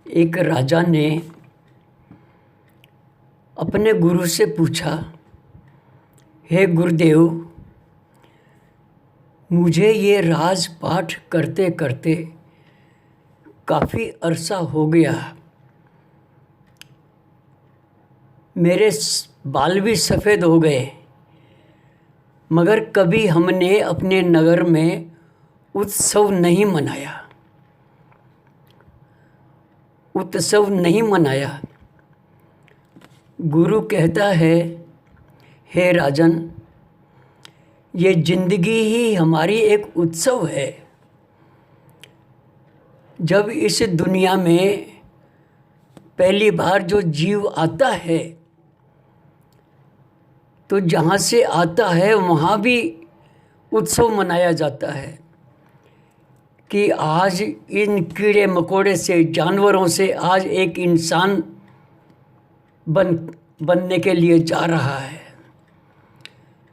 एक राजा ने अपने गुरु से पूछा, हे गुरुदेव, मुझे ये राजपाठ करते करते काफ़ी अरसा हो गया। मेरे बाल भी सफ़ेद हो गए, मगर कभी हमने अपने नगर में उत्सव नहीं मनाया। गुरु कहता है, हे राजन, ये जिंदगी ही हमारी एक उत्सव है। जब इस दुनिया में पहली बार जो जीव आता है, तो जहाँ से आता है वहाँ भी उत्सव मनाया जाता है कि आज इन कीड़े मकोड़े से, जानवरों से आज एक इंसान बनने के लिए जा रहा है।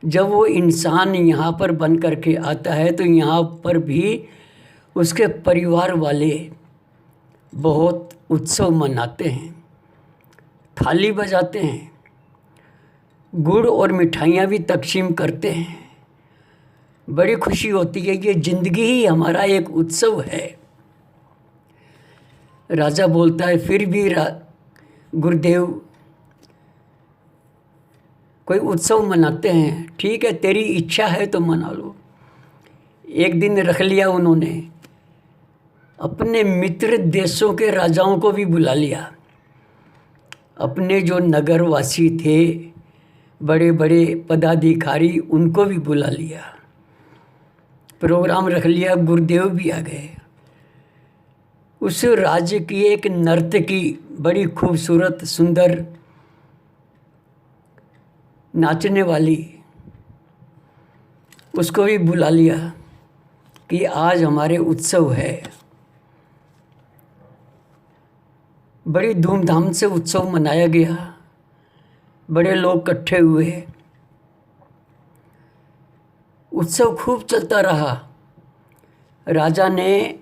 जब वो इंसान यहाँ पर बन करके आता है तो यहाँ पर भी उसके परिवार वाले बहुत उत्सव मनाते हैं, थाली बजाते हैं, गुड़ और मिठाइयाँ भी तकसीम करते हैं। बड़ी खुशी होती है। ये जिंदगी ही हमारा एक उत्सव है। राजा बोलता है, फिर भी गुरुदेव, कोई उत्सव मनाते हैं, ठीक है, तेरी इच्छा है तो मना लो। एक दिन रख लिया उन्होंने, अपने मित्र देशों के राजाओं को भी बुला लिया। अपने जो नगरवासी थे, बड़े बड़े पदाधिकारी, उनको भी बुला लिया। प्रोग्राम रख लिया, गुरुदेव भी आ गए। उस राज्य की एक नर्तकी, बड़ी खूबसूरत सुंदर नाचने वाली, उसको भी बुला लिया कि आज हमारे उत्सव है। बड़ी धूमधाम से उत्सव मनाया गया, बड़े लोग इकट्ठे हुए, उत्सव खूब चलता रहा। राजा ने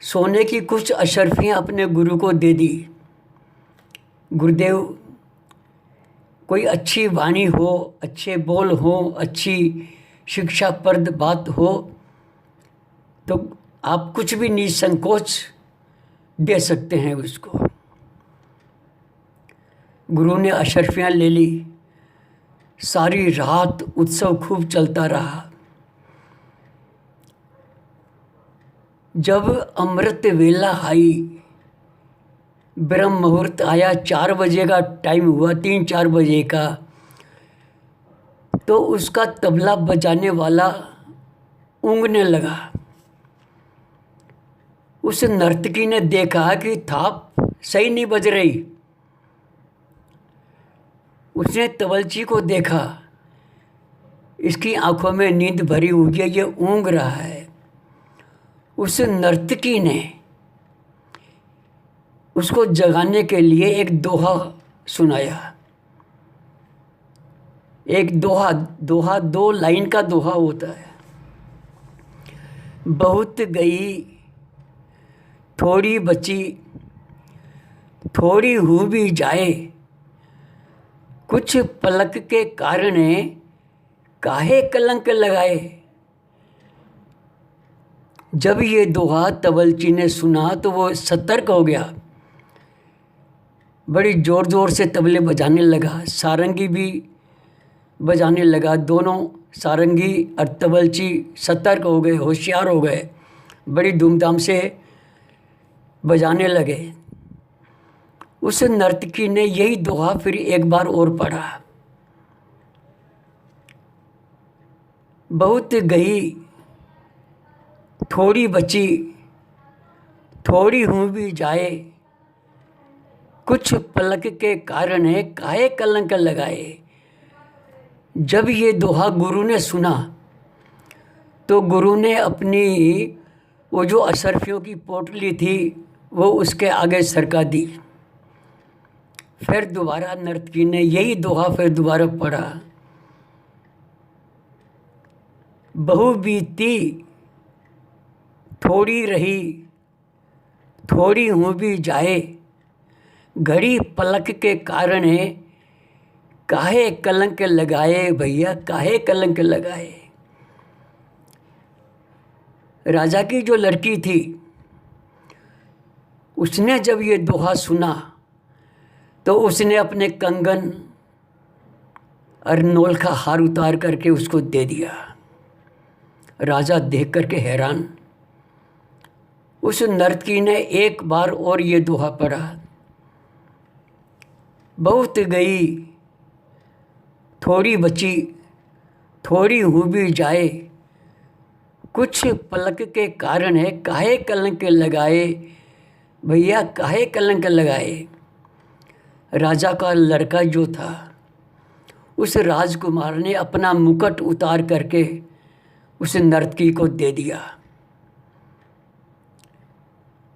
सोने की कुछ अशर्फियाँ अपने गुरु को दे दी। गुरुदेव, कोई अच्छी वाणी हो, अच्छे बोल हो, अच्छी शिक्षाप्रद बात हो तो आप कुछ भी निसंकोच दे सकते हैं उसको। गुरु ने अशर्फियाँ ले ली। सारी रात उत्सव खूब चलता रहा। जब अमृत वेला आई, ब्रह्म मुहूर्त आया, 4 बजे का टाइम हुआ, 3-4 बजे का, तो उसका तबला बजाने वाला ऊँघने लगा। उस नर्तकी ने देखा कि थाप सही नहीं बज रही। उसने तवलची को देखा, इसकी आंखों में नींद भरी हुई है, ये ऊँघ रहा है। उस नर्तकी ने उसको जगाने के लिए एक दोहा सुनाया। एक दोहा 2 लाइन का दोहा होता है। बहुत गई, थोड़ी बची, थोड़ी हो भी जाए, कुछ पलक के कारण काहे कलंक लगाए। जब ये दोहा तवलची ने सुना तो वो सतर्क हो गया, बड़ी ज़ोर ज़ोर से तबले बजाने लगा, सारंगी भी बजाने लगा। दोनों सारंगी और तवलची सतर्क हो गए, होशियार हो गए, बड़ी धूमधाम से बजाने लगे। उस नर्तकी ने यही दोहा फिर एक बार और पढ़ा। बहुत गई, थोड़ी बची, थोड़ी हूँ भी जाए, कुछ पलक के कारण काहे कलंक लगाए। जब ये दोहा गुरु ने सुना तो गुरु ने अपनी वो जो अशर्फियों की पोटली थी वो उसके आगे सरका दी। फिर दोबारा नर्तकी ने यही दोहा फिर दोबारा पढ़ा। बहु बीती, थोड़ी रही, थोड़ी हूँ भी जाए, घड़ी पलक के कारण है, काहे कलंक लगाए भैया, काहे कलंक लगाए। राजा की जो लड़की थी, उसने जब ये दोहा सुना तो उसने अपने कंगन और नोल का हार उतार करके उसको दे दिया। राजा देख करके हैरान। उस नर्तकी ने एक बार और ये दोहा पढ़ा, बहुत गई थोड़ी बची, थोड़ी हूँ भी जाए, कुछ पलक के कारण है, काहे कलंक लगाए भैया, काहे कलंक लगाए। राजा का लड़का जो था, उस राजकुमार ने अपना मुकुट उतार करके उस नर्तकी को दे दिया।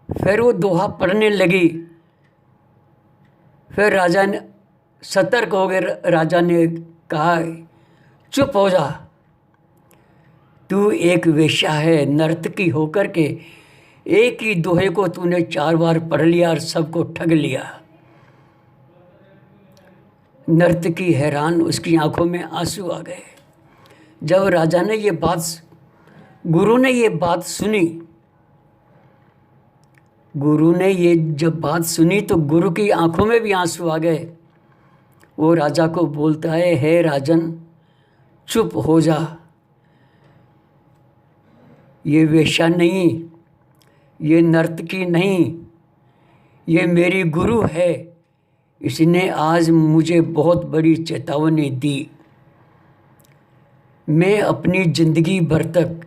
फिर वो दोहा पढ़ने लगी। फिर राजा ने सतर्क हो गए। राजा ने कहा, चुप हो जा, तू एक वेश्या है, नर्तकी होकर के एक ही दोहे को तूने 4 बार पढ़ लिया और सबको ठग लिया। नर्तकी हैरान, उसकी आंखों में आंसू आ गए। जब राजा ने ये बात, गुरु ने ये बात सुनी, गुरु ने ये जब बात सुनी तो गुरु की आंखों में भी आंसू आ गए। वो राजा को बोलता है, हे राजन, चुप हो जा, ये वेश्या नहीं, ये नर्तकी नहीं, ये मेरी गुरु है। इसने आज मुझे बहुत बड़ी चेतावनी दी। मैं अपनी ज़िंदगी भर तक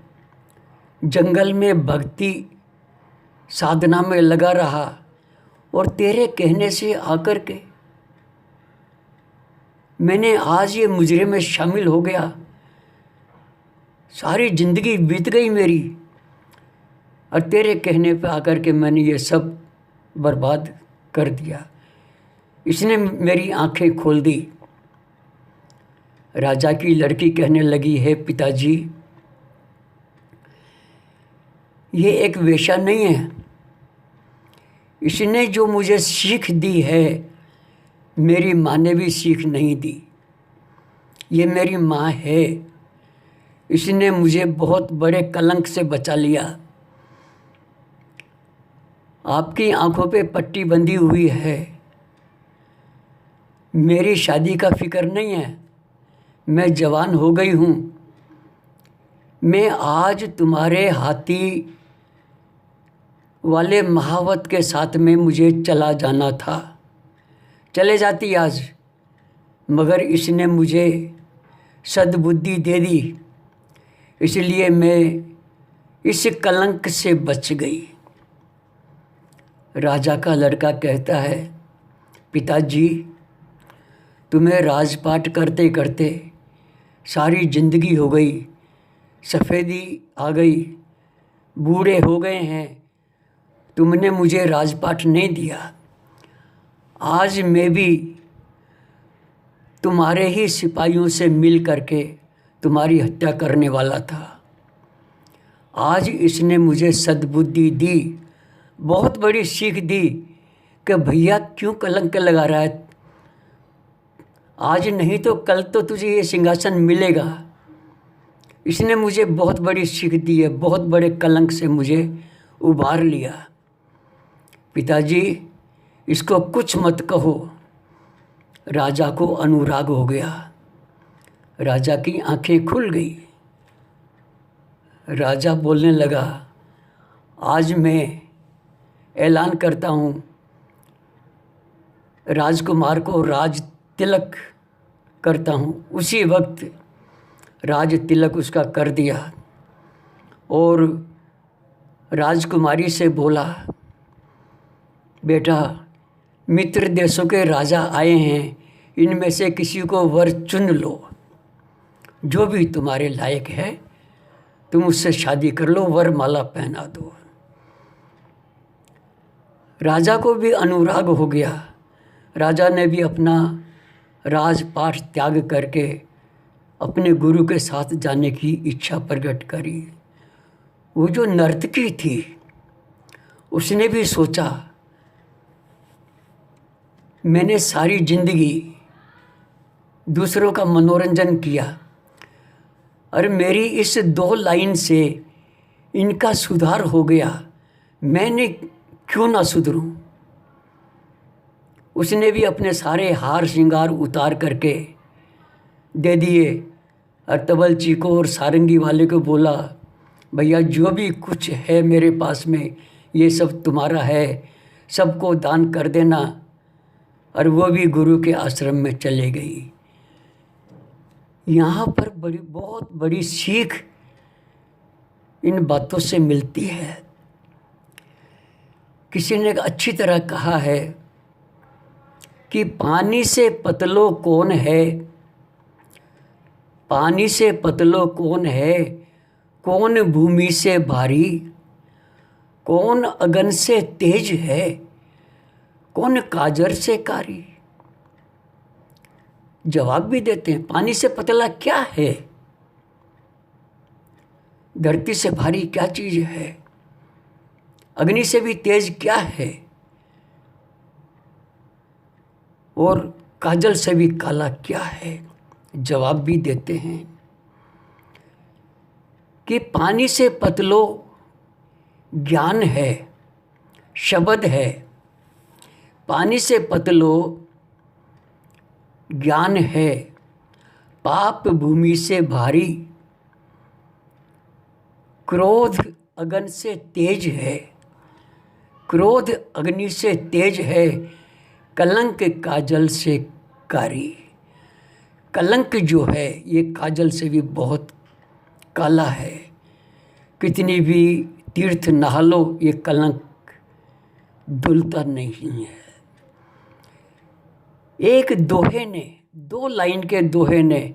जंगल में भक्ति साधना में लगा रहा और तेरे कहने से आकर के मैंने आज ये मुजरे में शामिल हो गया। सारी ज़िंदगी बीत गई मेरी और तेरे कहने पे आकर के मैंने ये सब बर्बाद कर दिया। इसने मेरी आंखें खोल दी। राजा की लड़की कहने लगी, है पिताजी, ये एक वेश्या नहीं है, इसने जो मुझे सीख दी है मेरी माँ ने भी सीख नहीं दी। ये मेरी माँ है, इसने मुझे बहुत बड़े कलंक से बचा लिया। आपकी आंखों पे पट्टी बंधी हुई है, मेरी शादी का फिक्र नहीं है, मैं जवान हो गई हूँ। मैं आज तुम्हारे हाथी वाले महावत के साथ में मुझे चला जाना था, चले जाती आज, मगर इसने मुझे सद्बुद्धि दे दी, इसलिए मैं इस कलंक से बच गई। राजा का लड़का कहता है, पिताजी, तुम्हें राजपाट करते करते सारी ज़िंदगी हो गई, सफ़ेदी आ गई, बूढ़े हो गए हैं, तुमने मुझे राजपाट नहीं दिया। आज मैं भी तुम्हारे ही सिपाहियों से मिल करके तुम्हारी हत्या करने वाला था। आज इसने मुझे सद्बुद्धि दी, बहुत बड़ी सीख दी कि भैया क्यों कलंक लगा रहा है, आज नहीं तो कल तो तुझे ये सिंहासन मिलेगा। इसने मुझे बहुत बड़ी सीख दी है, बहुत बड़े कलंक से मुझे उबार लिया। पिताजी, इसको कुछ मत कहो। राजा को अनुराग हो गया, राजा की आंखें खुल गई। राजा बोलने लगा, आज मैं ऐलान करता हूँ, राजकुमार को राज तिलक करता हूँ। उसी वक्त राज तिलक उसका कर दिया और राजकुमारी से बोला, बेटा, मित्र देशों के राजा आए हैं, इनमें से किसी को वर चुन लो, जो भी तुम्हारे लायक है तुम उससे शादी कर लो, वर माला पहना दो। राजा को भी अनुराग हो गया। राजा ने भी अपना राजपाट त्याग करके अपने गुरु के साथ जाने की इच्छा प्रकट करी। वो जो नर्तकी थी उसने भी सोचा मैंने सारी जिंदगी दूसरों का मनोरंजन किया और मेरी इस 2 लाइन से इनका सुधार हो गया, मैंने क्यों ना सुधरूं। उसने भी अपने सारे हार श्रृंगार उतार करके दे दिए और तबलची को और सारंगी वाले को बोला, भैया जो भी कुछ है मेरे पास में ये सब तुम्हारा है, सबको दान कर देना। और वो भी गुरु के आश्रम में चले गई। यहाँ पर बहुत बड़ी सीख इन बातों से मिलती है। किसी ने अच्छी तरह कहा है कि पानी से पतलो कौन है, पानी से पतलो कौन है, कौन भूमि से भारी, कौन अगन से तेज है, कौन काजर से कारी। जवाब भी देते हैं, पानी से पतला क्या है, धरती से भारी क्या चीज है, अग्नि से भी तेज क्या है, और काजल से भी काला क्या है। जवाब भी देते हैं कि पानी से पतलो ज्ञान है, शब्द है, पानी से पतलो ज्ञान है, पाप भूमि से भारी, क्रोध अग्नि से तेज है, क्रोध अग्नि से तेज है, कलंक काजल से कारी। कलंक जो है ये काजल से भी बहुत काला है। कितनी भी तीर्थ नहा लो ये कलंक धुलता नहीं है। एक दोहे ने, 2 लाइन के दोहे ने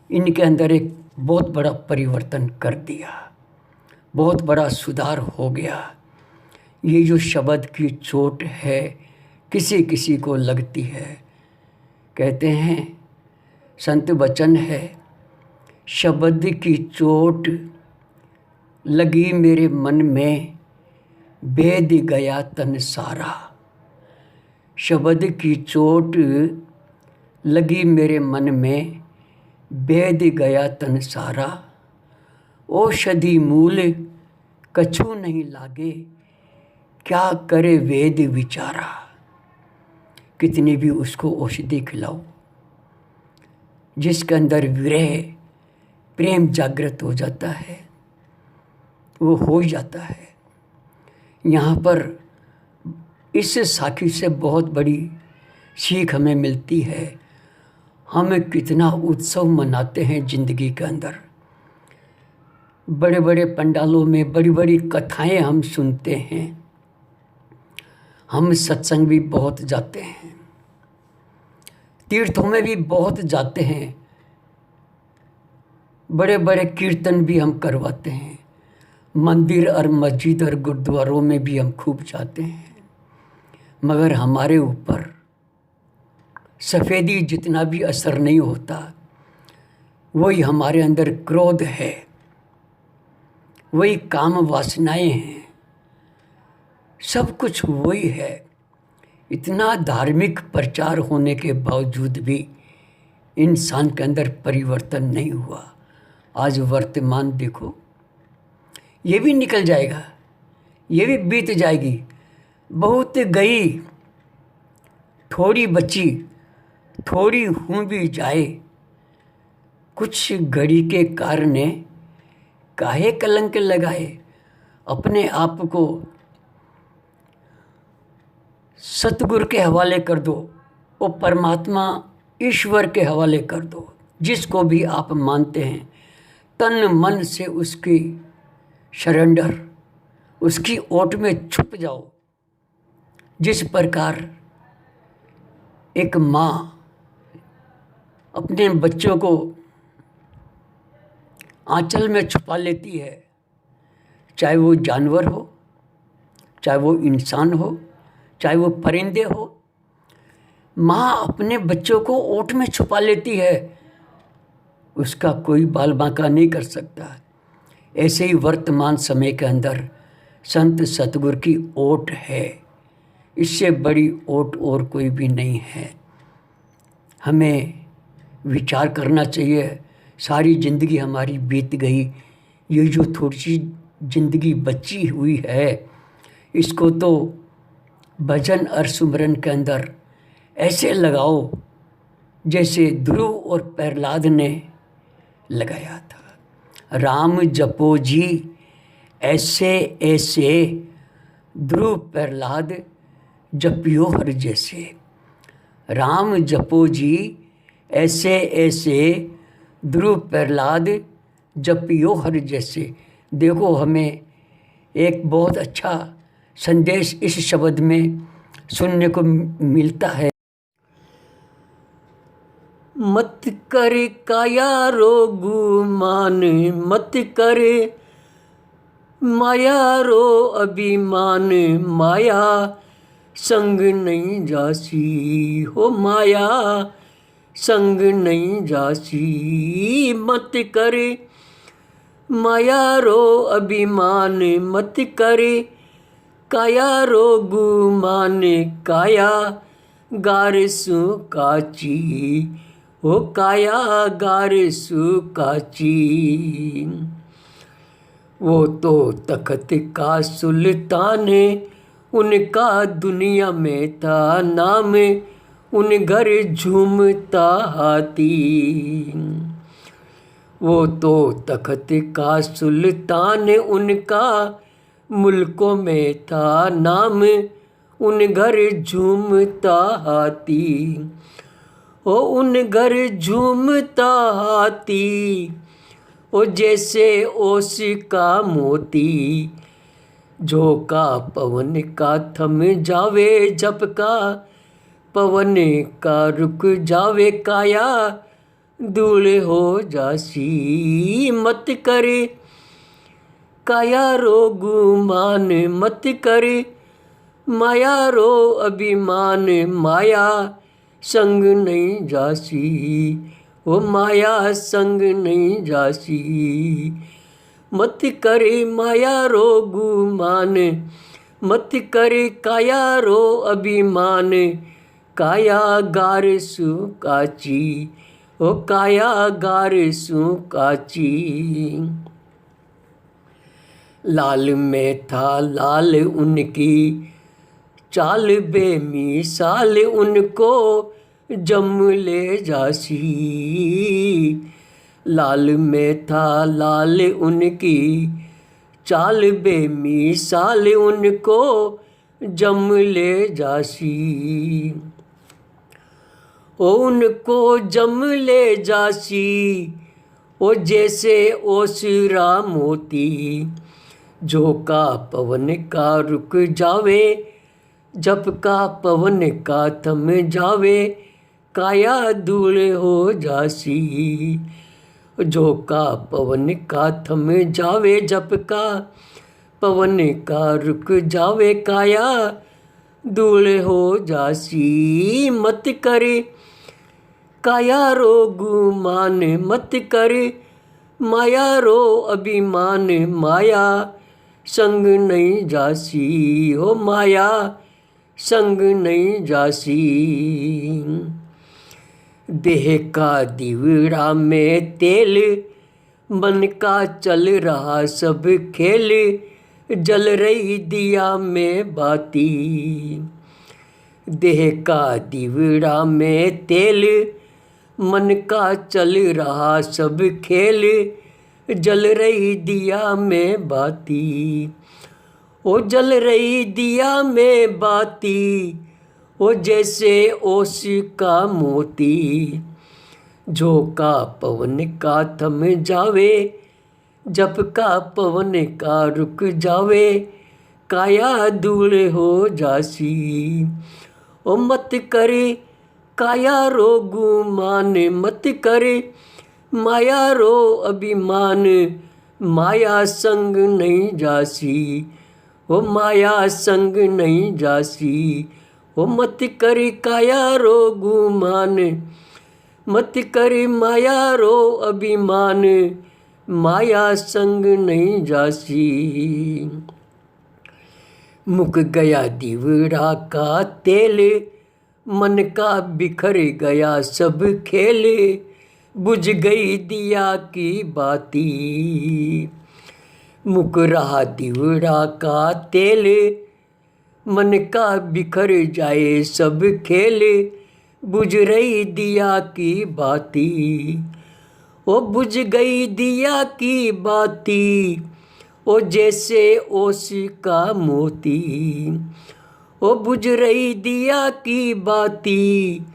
इनके अंदर एक बहुत बड़ा परिवर्तन कर दिया, बहुत बड़ा सुधार हो गया। ये जो शब्द की चोट है किसी किसी को लगती है। कहते हैं संत वचन है, शब्द की चोट लगी मेरे मन में, भेद गया तन सारा। शब्द की चोट लगी मेरे मन में, भेद गया तन सारा। औषधि मूल कछु नहीं लागे, क्या करे वेद विचारा। कितनी भी उसको औषधि खिलाओ, जिसके अंदर विरह प्रेम जागृत हो जाता है वो हो ही जाता है। यहाँ पर इस साखी से बहुत बड़ी सीख हमें मिलती है। हम कितना उत्सव मनाते हैं ज़िंदगी के अंदर, बड़े बड़े पंडालों में बड़ी बड़ी कथाएं हम सुनते हैं, हम सत्संग भी बहुत जाते हैं, तीर्थों में भी बहुत जाते हैं, बड़े बड़े कीर्तन भी हम करवाते हैं, मंदिर और मस्जिद और गुरुद्वारों में भी हम खूब जाते हैं। मगर हमारे ऊपर सफ़ेदी जितना भी असर नहीं होता, वही हमारे अंदर क्रोध है, वही काम वासनाएं हैं, सब कुछ वही है। इतना धार्मिक प्रचार होने के बावजूद भी इंसान के अंदर परिवर्तन नहीं हुआ। आज वर्तमान देखो, ये भी निकल जाएगा, ये भी बीत जाएगी। बहुत गई थोड़ी बची, थोड़ी हूँ भी जाए, कुछ घड़ी के कारण काहे कलंक लगाए। अपने आप को सतगुरु के हवाले कर दो, वो परमात्मा ईश्वर के हवाले कर दो, जिसको भी आप मानते हैं, तन मन से उसकी सरेंडर, उसकी ओट में छुप जाओ। जिस प्रकार एक माँ अपने बच्चों को आंचल में छुपा लेती है, चाहे वो जानवर हो, चाहे वो इंसान हो, चाहे वो परिंदे हो, माँ अपने बच्चों को ओट में छुपा लेती है, उसका कोई बाल बांका नहीं कर सकता। ऐसे ही वर्तमान समय के अंदर संत सतगुर की ओट है, इससे बड़ी ओट और कोई भी नहीं है। हमें विचार करना चाहिए। सारी ज़िंदगी हमारी बीत गई, ये जो थोड़ी सी ज़िंदगी बची हुई है, इसको तो भजन और सुमरन के अंदर ऐसे लगाओ जैसे ध्रुव और प्रहलाद ने लगाया था। राम जपो जी ऐसे ऐसे, ध्रुव प्रहलाद जपियो हर जैसे। राम जपो जी ऐसे ऐसे, ध्रुव प्रहलाद जपियो हर जैसे। देखो, हमें एक बहुत अच्छा संदेश इस शब्द में सुनने को मिलता है। मत कर काया रो गुमान, मत कर माया रो अभिमान, माया संग नहीं जासी हो, माया संग नहीं जासी। मत कर माया रो अभिमान, मत कर काया रो गुमान, काया गार सु काची हो, काया गार सु काची। वो तो तख्त का सुल्तान, उनका दुनिया में था नाम, उन घर झूमता हाथी। वो तो तख्त का सुल्तान, उनका मुल्कों में था नाम, उन घर झूमता हाथी। ओ उन घर झूमता हाथी, ओ जैसे ओस का मोती, झोंका पवन का थम जावे, झपका पवन का रुक जावे, काया धूल हो जासी। मत कर काया रो गुमान, मत कर माया रो अभिमान, माया संग नहीं जासी ओ, माया संग नहीं जासी। मत कर माया रो गुमान, मत कर काया रो अभिमान, काया गार सु काची ओ, काया गार सु काची। लाल में था लाल उनकी चाल, बेमिसाल उनको जम ले जासी। लाल में था लाल उनकी चाल, बेमिसाल उनको जम ले जासी। ओ उनको जम ले जासी, ओ जैसे ओसरा मोती, झोंका पवन का रुक जावे, झपका पवन का थम जावे, काया धूल हो जासी। झोंका पवन का थम जावे, झपका पवन का रुक जावे, काया धूल हो जासी। मत कर काया रो गुमान, मत कर माया रो अभिमान, माया संग नहीं जासी हो, माया संग नहीं जासी। देह का दिवड़ा में तेल, मन का चल रहा सब खेल, जल रही दिया में बाती। देह का दिवड़ा में तेल, मन का चल रहा सब खेल, जल रही दिया में बाती। ओ जल रही दिया में बाती, ओ जैसे ओस का मोती, झोंका पवन का थम जावे, झपका पवन का रुक जावे, काया धूल हो जासी। ओ मत कर काया रो गुमान, मत कर माया रो अभिमान, माया संग नहीं जासी ओ, माया संग नहीं जासी। ओ मत कर काया रो गुमान, मत कर माया रो अभिमान, माया संग नहीं जासी। मुक गया दीवड़ा का तेल, मन का बिखर गया सब खेल, बुझ गई दिया की बाती। मुक रहा दीवड़ा का तेल, मन का बिखर जाए सब खेल, बुझ रही दिया की बाती। ओ बुझ गई दिया की बाती, ओ जैसे ओस का मोती। ओ बुझ रही दिया की बाती,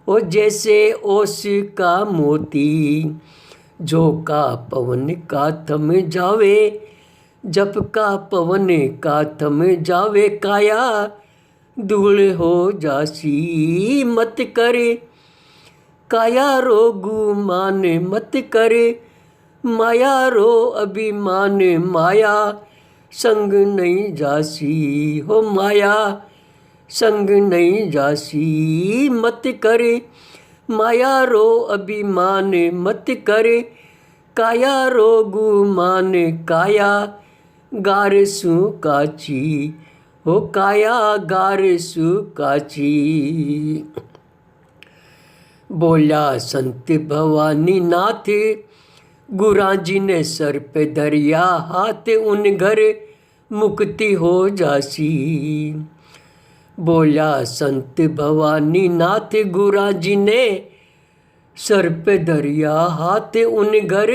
ओ जैसे ओस का मोती। झोंका पवन का थम जावे, जप का पवन का थम जावे, काया धूल हो जासी मत करे। काया रो गुमान मत करे, माया रो अभिमान, माया संग नहीं जासी हो, माया संग नहीं जासी मत करे। माया रो अभिमान मत करे, काया रो गुमान, काया गार सु काची हो, काया गार सु काची। बोला संत भवानी नाथ, गुरा जी ने सर पे धरिया हाथ, उन घर मुक्ति हो जासी। बोला संत भवानी नाथ, गुरा जी ने सर पे धरिया हाथ, उन घर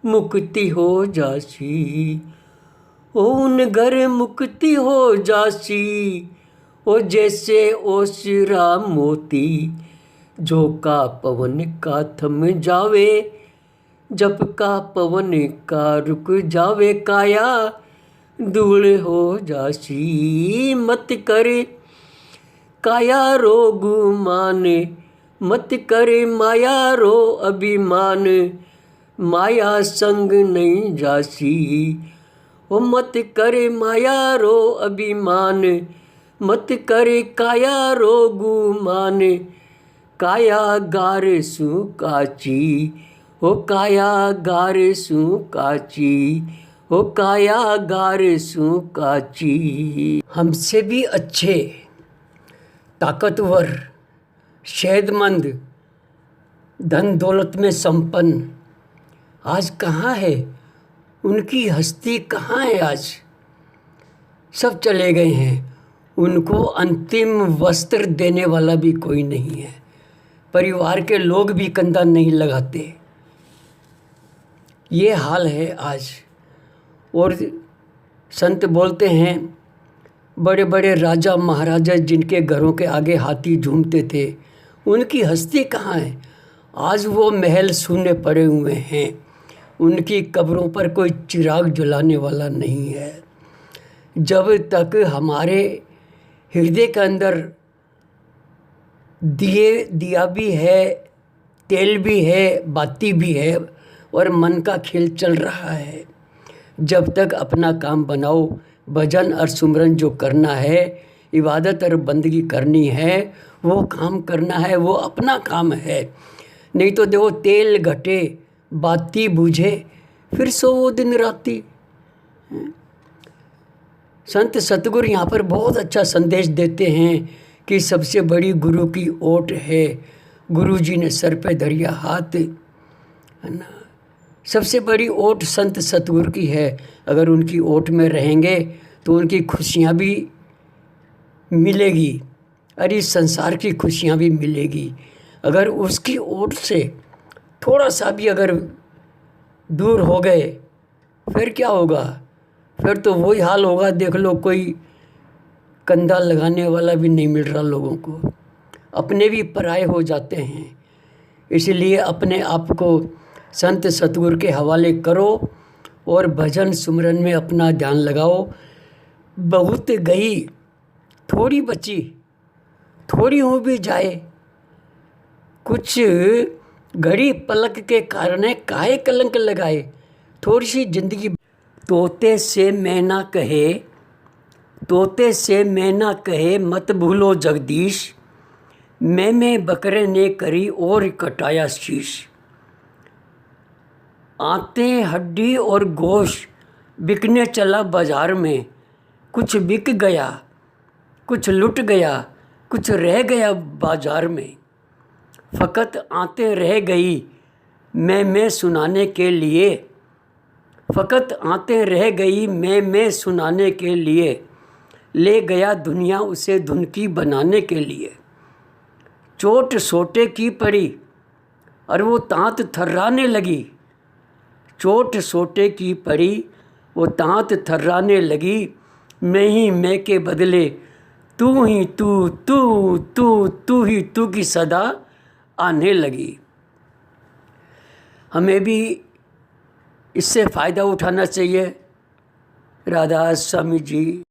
मुक्ति हो जासी। ओ उन घर मुक्ति हो जासी, ओ जैसे ओसरा मोती। झोंका पवन का थम जावे, जप का पवन का रुक जावे, काया धूल हो जासी मत करे। काया रो गुमान मत करे, माया रो अभिमान, माया संग नहीं जासी। ओ मत करे माया रो अभिमान, मत करे काया रो गुमान, काया गार सु काची हो, काया गार सु काची हो, काया गार सु काची। हमसे भी अच्छे, ताकतवर, सेहतमंद, धन दौलत में संपन्न आज कहाँ है? उनकी हस्ती कहाँ है आज? सब चले गए हैं। उनको अंतिम वस्त्र देने वाला भी कोई नहीं है। परिवार के लोग भी कंधा नहीं लगाते। ये हाल है आज। और संत बोलते हैं, बड़े बड़े राजा महाराजा जिनके घरों के आगे हाथी झूमते थे, उनकी हस्ती कहाँ है? आज वो महल सूने पड़े हुए हैं। उनकी कब्रों पर कोई चिराग जलाने वाला नहीं है। जब तक हमारे हृदय के अंदर दिया भी है, तेल भी है, बाती भी है और मन का खेल चल रहा है, जब तक अपना काम बनाओ, भजन और सुमरन जो करना है, इबादत और बंदगी करनी है, वो काम करना है, वो अपना काम है। नहीं तो देखो, तेल घटे बाती बुझे, फिर सो वो दिन राती। संत सतगुरु यहाँ पर बहुत अच्छा संदेश देते हैं कि सबसे बड़ी गुरु की ओट है। गुरु जी ने सर पे धरिया हाथ, है ना। सबसे बड़ी ओट संत सतगुरु की है। अगर उनकी ओट में रहेंगे तो उनकी खुशियाँ भी मिलेगी और इस संसार की खुशियाँ भी मिलेगी। अगर उसकी ओट से थोड़ा सा भी अगर दूर हो गए, फिर क्या होगा? फिर तो वही हाल होगा। देख लो, कोई कंधा लगाने वाला भी नहीं मिल रहा लोगों को। अपने भी पराये हो जाते हैं। इसलिए अपने आप को संत सतगुरु के हवाले करो और भजन सुमरन में अपना ध्यान लगाओ। बहुत गई, थोड़ी बची, थोड़ी हो भी जाए, कुछ घड़ी पलक के कारण काहे कलंक लगाए। थोड़ी सी जिंदगी। तोते से मैना कहे, तोते से मैना कहे, मत भूलो जगदीश, मैं बकरे ने करी और कटाया शीश। आते हड्डी और गोश्त बिकने चला बाजार में, कुछ बिक गया, कुछ लुट गया, कुछ रह गया बाजार में। फ़कत आते रह गई मैं सुनाने के लिए, फ़कत आते रह गई मैं सुनाने के लिए। ले गया दुनिया उसे धुन की बनाने के लिए। चोट सोटे की पड़ी और वो तांत थर्राने लगी। चोट सोटे की पड़ी वो तांत थर्राने लगी। मैं ही मैं के बदले तू ही तू तू तू तू ही तू की सदा आने लगी। हमें भी इससे फ़ायदा उठाना चाहिए। राधा स्वामी जी।